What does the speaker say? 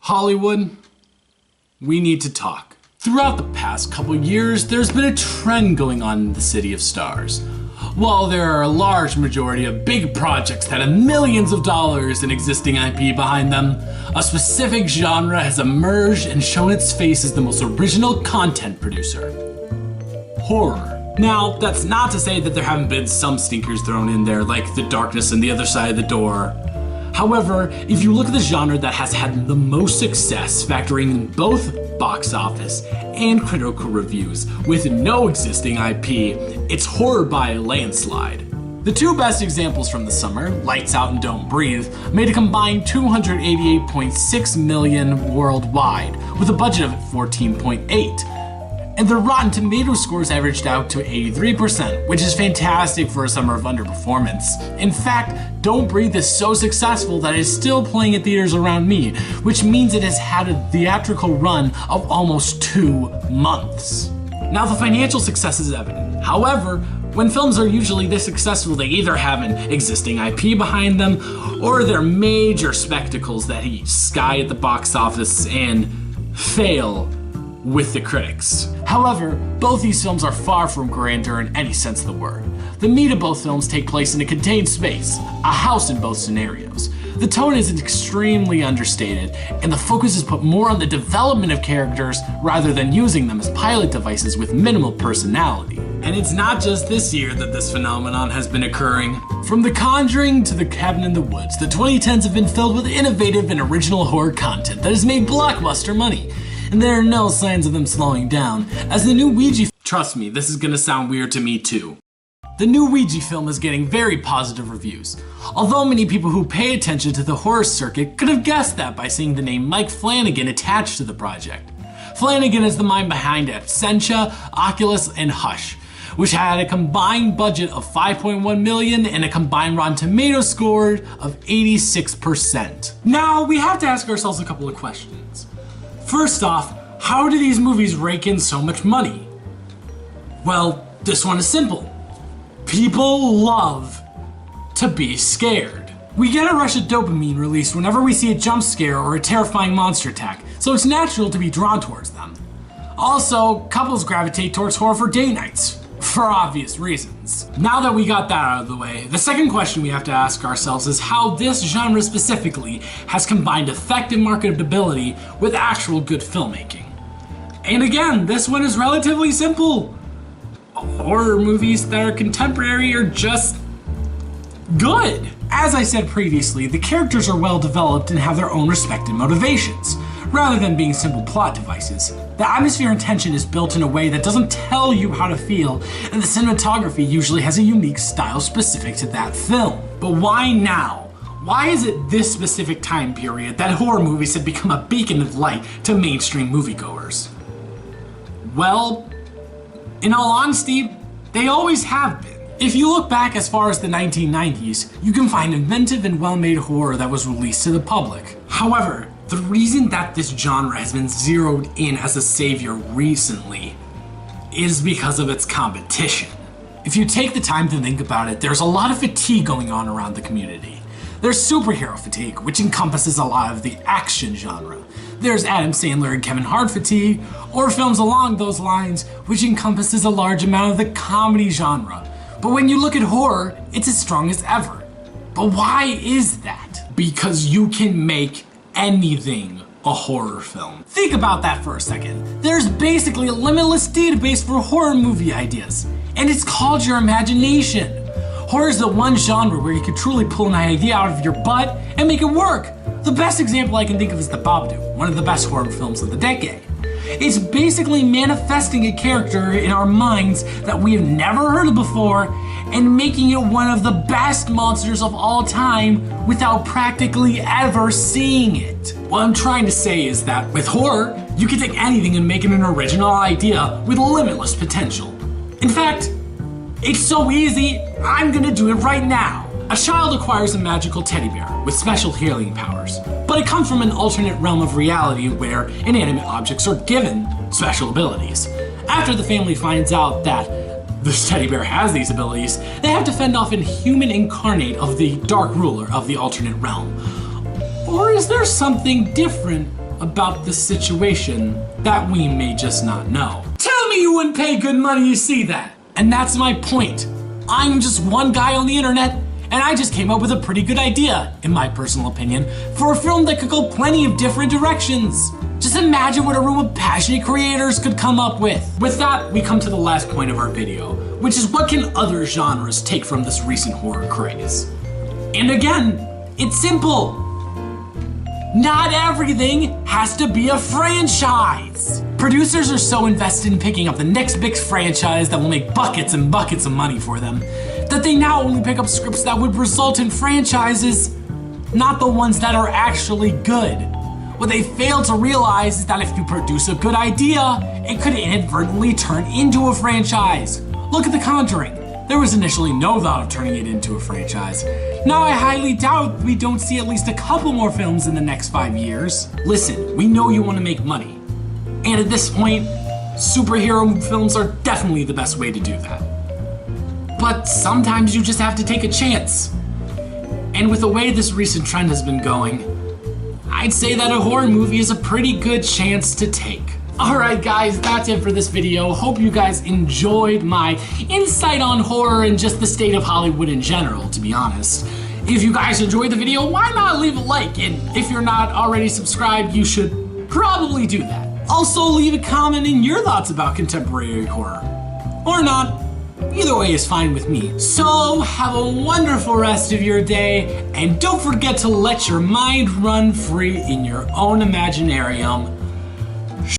Hollywood, we need to talk. Throughout the past couple years, there's been a trend going on in the City of Stars. While there are a large majority of big projects that have millions of dollars in existing IP behind them, a specific genre has emerged and shown its face as the most original content producer: horror. Now, that's not to say that there haven't been some stinkers thrown in there, like The Darkness and The Other Side of the Door. However, if you look at the genre that has had the most success, factoring in both box office and critical reviews with no existing IP, it's horror by a landslide. The two best examples from the summer, Lights Out and Don't Breathe, made a combined $288.6 million worldwide, with a budget of $14.8. And their Rotten Tomatoes scores averaged out to 83%, which is fantastic for a summer of underperformance. In fact, Don't Breathe is so successful that it is still playing at theaters around me, which means it has had a theatrical run of almost 2 months. Now, the financial success is evident. However, when films are usually this successful, they either have an existing IP behind them, or they're major spectacles that hit sky at the box office and fail with the critics. However, both these films are far from grandeur in any sense of the word. The meat of both films take place in a contained space, a house in both scenarios. The tone is extremely understated, and the focus is put more on the development of characters rather than using them as pilot devices with minimal personality. And it's not just this year that this phenomenon has been occurring. From The Conjuring to The Cabin in the Woods, the 2010s have been filled with innovative and original horror content that has made blockbuster money. And there are no signs of them slowing down, as the new Ouija— Trust me, this is gonna sound weird to me too. The new Ouija film is getting very positive reviews, although many people who pay attention to the horror circuit could have guessed that by seeing the name Mike Flanagan attached to the project. Flanagan is the mind behind Absentia, Oculus, and Hush, which had a combined budget of $5.1 million and a combined Rotten Tomatoes score of 86%. Now, we have to ask ourselves a couple of questions. First off, how do these movies rake in so much money? Well, this one is simple. People love to be scared. We get a rush of dopamine released whenever we see a jump scare or a terrifying monster attack, so it's natural to be drawn towards them. Also, couples gravitate towards horror for date nights, for obvious reasons. Now that we got that out of the way, the second question we have to ask ourselves is how this genre specifically has combined effective marketability with actual good filmmaking. And again, this one is relatively simple. Horror movies that are contemporary are just good. As I said previously, the characters are well developed and have their own respective motivations, rather than being simple plot devices. The atmosphere and tension is built in a way that doesn't tell you how to feel, and the cinematography usually has a unique style specific to that film. But why now? Why is it this specific time period that horror movies have become a beacon of light to mainstream moviegoers? Well, in all honesty, they always have been. If you look back as far as the 1990s, you can find inventive and well-made horror that was released to the public. However, the reason that this genre has been zeroed in as a savior recently is because of its competition. If you take the time to think about it, there's a lot of fatigue going on around the community. There's superhero fatigue, which encompasses a lot of the action genre. There's Adam Sandler and Kevin Hart fatigue, or films along those lines, which encompasses a large amount of the comedy genre. But when you look at horror, it's as strong as ever. But why is that? Because you can make anything a horror film. Think about that for a second. There's basically a limitless database for horror movie ideas, and it's called your imagination. Horror is the one genre where you can truly pull an idea out of your butt and make it work. The best example I can think of is The Babadook, one of the best horror films of the decade. It's basically manifesting a character in our minds that we have never heard of before and making it one of the best monsters of all time without practically ever seeing it. What I'm trying to say is that with horror, you can take anything and make it an original idea with limitless potential. In fact, it's so easy, I'm gonna do it right now. A child acquires a magical teddy bear with special healing powers, but it comes from an alternate realm of reality where inanimate objects are given special abilities. After the family finds out that this teddy bear has these abilities, they have to fend off a human incarnate of the dark ruler of the alternate realm. Or is there something different about the situation that we may just not know. Tell me you wouldn't pay good money to see that! And that's my point. I'm just one guy on the internet, and I just came up with a pretty good idea, in my personal opinion, for a film that could go plenty of different directions. Just imagine what a room of passionate creators could come up with. With that, we come to the last point of our video, which is what can other genres take from this recent horror craze? And again, it's simple. Not everything has to be a franchise. Producers are so invested in picking up the next big franchise that will make buckets and buckets of money for them, that they now only pick up scripts that would result in franchises, not the ones that are actually good. What they fail to realize is that if you produce a good idea, it could inadvertently turn into a franchise. Look at The Conjuring. There was initially no thought of turning it into a franchise. Now I highly doubt we don't see at least a couple more films in the next 5 years. Listen, we know you want to make money. And at this point, superhero films are definitely the best way to do that. But sometimes you just have to take a chance. And with the way this recent trend has been going, I'd say that a horror movie is a pretty good chance to take. Alright guys, that's it for this video. Hope you guys enjoyed my insight on horror and just the state of Hollywood in general, to be honest. If you guys enjoyed the video, why not leave a like? And if you're not already subscribed, you should probably do that. Also, leave a comment in your thoughts about contemporary horror. Or not. Either way is fine with me. So, have a wonderful rest of your day, and don't forget to let your mind run free in your own imaginarium.